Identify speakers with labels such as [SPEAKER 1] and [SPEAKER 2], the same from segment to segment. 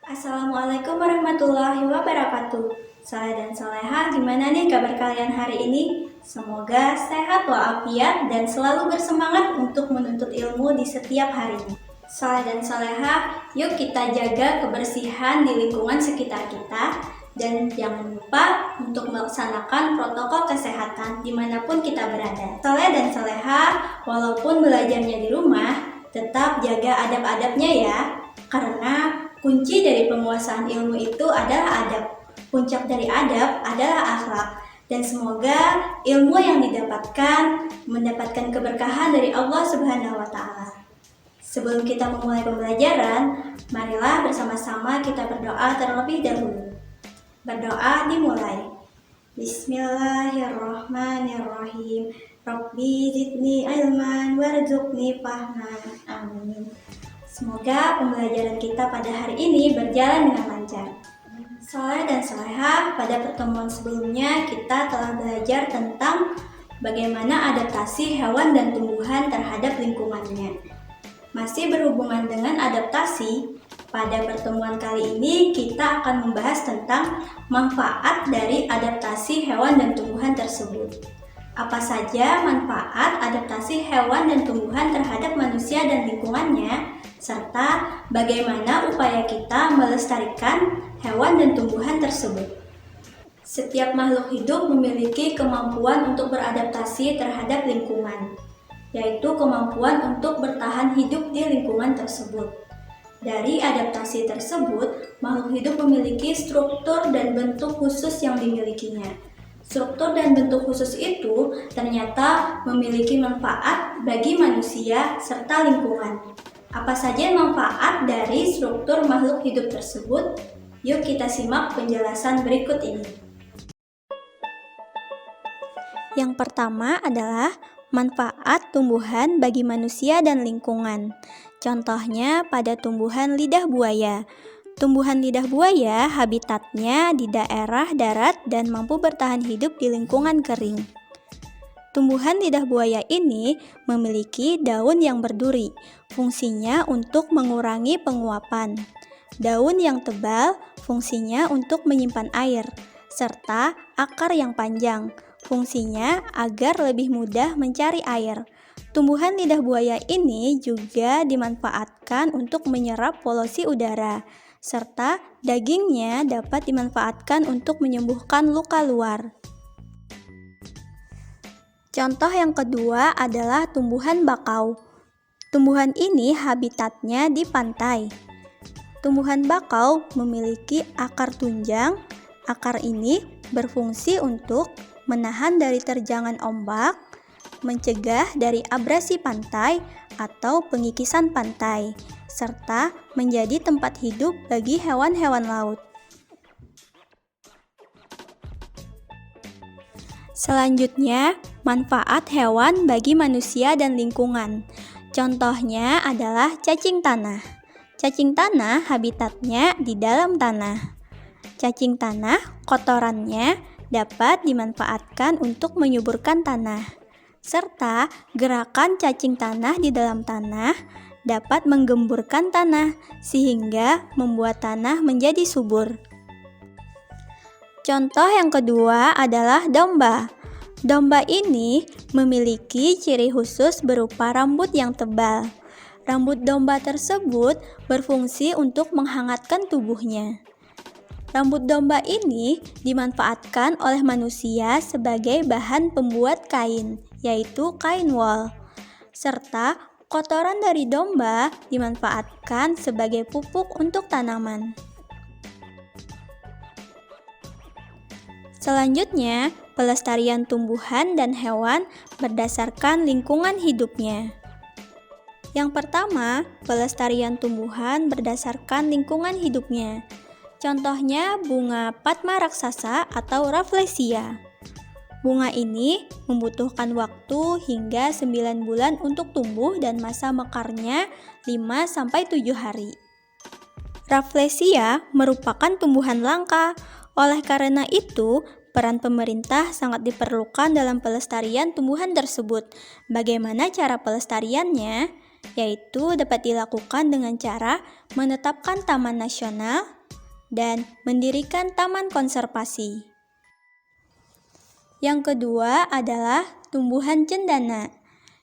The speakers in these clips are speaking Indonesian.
[SPEAKER 1] Assalamualaikum warahmatullahi wabarakatuh. Saleh dan Saleha, gimana nih kabar kalian hari ini? Semoga sehat walafiat dan selalu bersemangat untuk menuntut ilmu di setiap harinya. Saleh dan Saleha, yuk kita jaga kebersihan di lingkungan sekitar kita dan jangan lupa untuk melaksanakan protokol kesehatan dimanapun kita berada. Saleh dan Saleha, walaupun belajarnya di rumah, tetap jaga adab-adabnya ya, karena kunci dari penguasaan ilmu itu adalah adab. Puncak dari adab adalah akhlak. Dan semoga ilmu yang mendapatkan keberkahan dari Allah Subhanahu wa taala. Sebelum kita memulai pembelajaran, marilah bersama-sama kita berdoa terlebih dahulu. Berdoa dimulai. Bismillahirrahmanirrahim. Rabbi zidni ilman warzuqni fahman. Amin. Semoga pembelajaran kita pada hari ini berjalan dengan lancar. Saleh dan Saleha, pada pertemuan sebelumnya kita telah belajar tentang bagaimana adaptasi hewan dan tumbuhan terhadap lingkungannya. Masih berhubungan dengan adaptasi, pada pertemuan kali ini kita akan membahas tentang manfaat dari adaptasi hewan dan tumbuhan tersebut. Apa saja manfaat adaptasi hewan dan tumbuhan terhadap manusia dan lingkungannya, serta bagaimana upaya kita melestarikan hewan dan tumbuhan tersebut. Setiap makhluk hidup memiliki kemampuan untuk beradaptasi terhadap lingkungan, yaitu kemampuan untuk bertahan hidup di lingkungan tersebut. Dari adaptasi tersebut, makhluk hidup memiliki struktur dan bentuk khusus yang dimilikinya. Struktur dan bentuk khusus itu ternyata memiliki manfaat bagi manusia serta lingkungan. Apa saja manfaat dari struktur makhluk hidup tersebut? Yuk kita simak penjelasan berikut ini. Yang pertama adalah manfaat tumbuhan bagi manusia dan lingkungan. Contohnya pada tumbuhan lidah buaya. Tumbuhan lidah buaya habitatnya di daerah darat dan mampu bertahan hidup di lingkungan kering. Tumbuhan lidah buaya ini memiliki daun yang berduri, fungsinya untuk mengurangi penguapan. Daun yang tebal, fungsinya untuk menyimpan air, serta akar yang panjang, fungsinya agar lebih mudah mencari air. Tumbuhan lidah buaya ini juga dimanfaatkan untuk menyerap polusi udara, serta dagingnya dapat dimanfaatkan untuk menyembuhkan luka luar. Contoh yang kedua adalah tumbuhan bakau. Tumbuhan ini habitatnya di pantai. Tumbuhan bakau memiliki akar tunjang. Akar ini berfungsi untuk menahan dari terjangan ombak, mencegah dari abrasi pantai atau pengikisan pantai, serta menjadi tempat hidup bagi hewan-hewan laut. Selanjutnya, manfaat hewan bagi manusia dan lingkungan. Contohnya adalah cacing tanah. Cacing tanah habitatnya di dalam tanah. Cacing tanah, kotorannya dapat dimanfaatkan untuk menyuburkan tanah, serta gerakan cacing tanah di dalam tanah dapat menggemburkan tanah sehingga membuat tanah menjadi subur. Contoh yang kedua adalah domba. Domba ini memiliki ciri khusus berupa rambut yang tebal. Rambut domba tersebut berfungsi untuk menghangatkan tubuhnya. Rambut domba ini dimanfaatkan oleh manusia sebagai bahan pembuat kain, yaitu kain wol. Serta kotoran dari domba dimanfaatkan sebagai pupuk untuk tanaman. Selanjutnya, pelestarian tumbuhan dan hewan berdasarkan lingkungan hidupnya. Yang pertama, pelestarian tumbuhan berdasarkan lingkungan hidupnya. Contohnya bunga Padma raksasa atau Rafflesia. Bunga ini membutuhkan waktu hingga 9 bulan untuk tumbuh dan masa mekarnya 5-7 hari. Rafflesia merupakan tumbuhan langka. Oleh karena itu, peran pemerintah sangat diperlukan dalam pelestarian tumbuhan tersebut. Bagaimana cara pelestariannya? Yaitu dapat dilakukan dengan cara menetapkan taman nasional dan mendirikan taman konservasi. Yang kedua adalah tumbuhan cendana.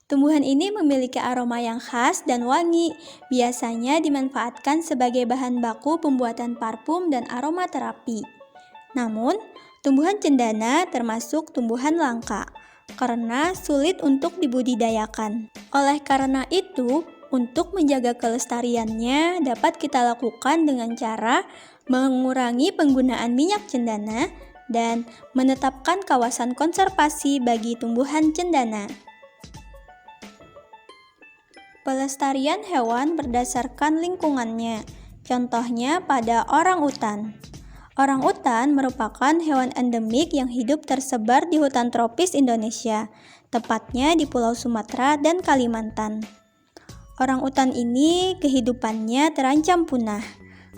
[SPEAKER 1] Tumbuhan ini memiliki aroma yang khas dan wangi, biasanya dimanfaatkan sebagai bahan baku pembuatan parfum dan aromaterapi. Namun, tumbuhan cendana termasuk tumbuhan langka karena sulit untuk dibudidayakan. Oleh karena itu, untuk menjaga kelestariannya dapat kita lakukan dengan cara mengurangi penggunaan minyak cendana dan menetapkan kawasan konservasi bagi tumbuhan cendana. Pelestarian hewan berdasarkan lingkungannya. Contohnya pada orangutan. Orangutan merupakan hewan endemik yang hidup tersebar di hutan tropis Indonesia, tepatnya di Pulau Sumatera dan Kalimantan. Orangutan ini kehidupannya terancam punah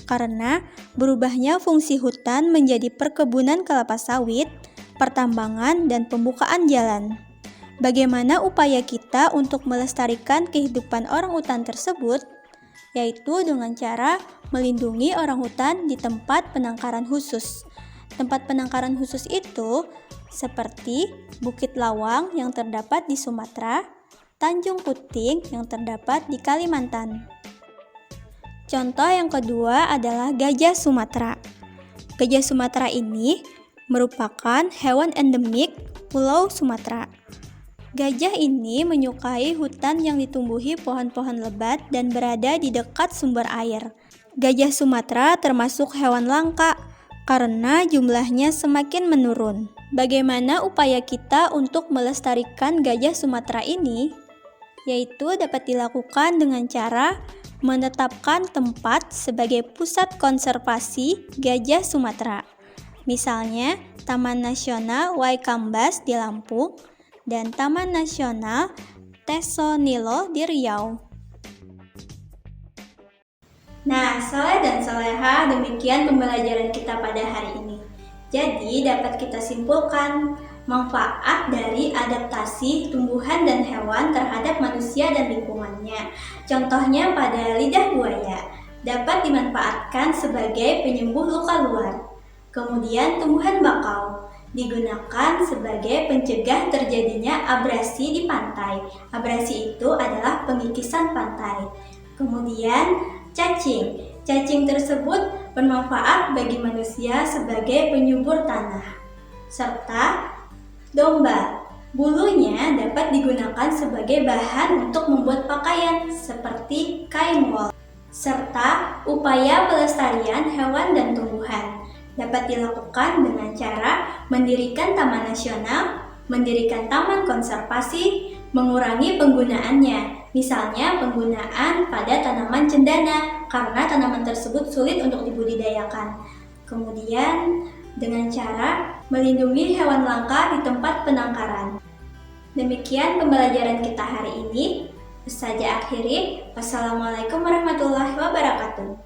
[SPEAKER 1] karena berubahnya fungsi hutan menjadi perkebunan kelapa sawit, pertambangan, dan pembukaan jalan. Bagaimana upaya kita untuk melestarikan kehidupan orangutan tersebut? Yaitu dengan cara melindungi orangutan di tempat penangkaran khusus. Tempat penangkaran khusus itu seperti Bukit Lawang yang terdapat di Sumatera, Tanjung Puting yang terdapat di Kalimantan. Contoh yang kedua adalah gajah Sumatera. Gajah Sumatera ini merupakan hewan endemik Pulau Sumatera. Gajah ini menyukai hutan yang ditumbuhi pohon-pohon lebat dan berada di dekat sumber air. Gajah Sumatera termasuk hewan langka karena jumlahnya semakin menurun. Bagaimana upaya kita untuk melestarikan gajah Sumatera ini? Yaitu dapat dilakukan dengan cara menetapkan tempat sebagai pusat konservasi gajah Sumatera. Misalnya, Taman Nasional Waikambas di Lampung dan Taman Nasional Teso Nilo di Riau. Nah, soleh dan soleha, demikian pembelajaran kita pada hari ini. Jadi, dapat kita simpulkan manfaat dari adaptasi tumbuhan dan hewan terhadap manusia dan lingkungannya. Contohnya pada lidah buaya, dapat dimanfaatkan sebagai penyembuh luka luar. Kemudian tumbuhan bakau digunakan sebagai pencegah terjadinya abrasi di pantai. Abrasi itu adalah pengikisan pantai. Kemudian cacing tersebut bermanfaat bagi manusia sebagai penyubur tanah. Serta domba, bulunya dapat digunakan sebagai bahan untuk membuat pakaian seperti kain wol. Serta upaya pelestarian hewan dan tumbuhan dapat dilakukan dengan cara mendirikan taman nasional, mendirikan taman konservasi, mengurangi penggunaannya, misalnya penggunaan pada tanaman cendana karena tanaman tersebut sulit untuk dibudidayakan. Kemudian dengan cara melindungi hewan langka di tempat penangkaran. Demikian pembelajaran kita hari ini. Saja akhiri. Wassalamualaikum warahmatullahi wabarakatuh.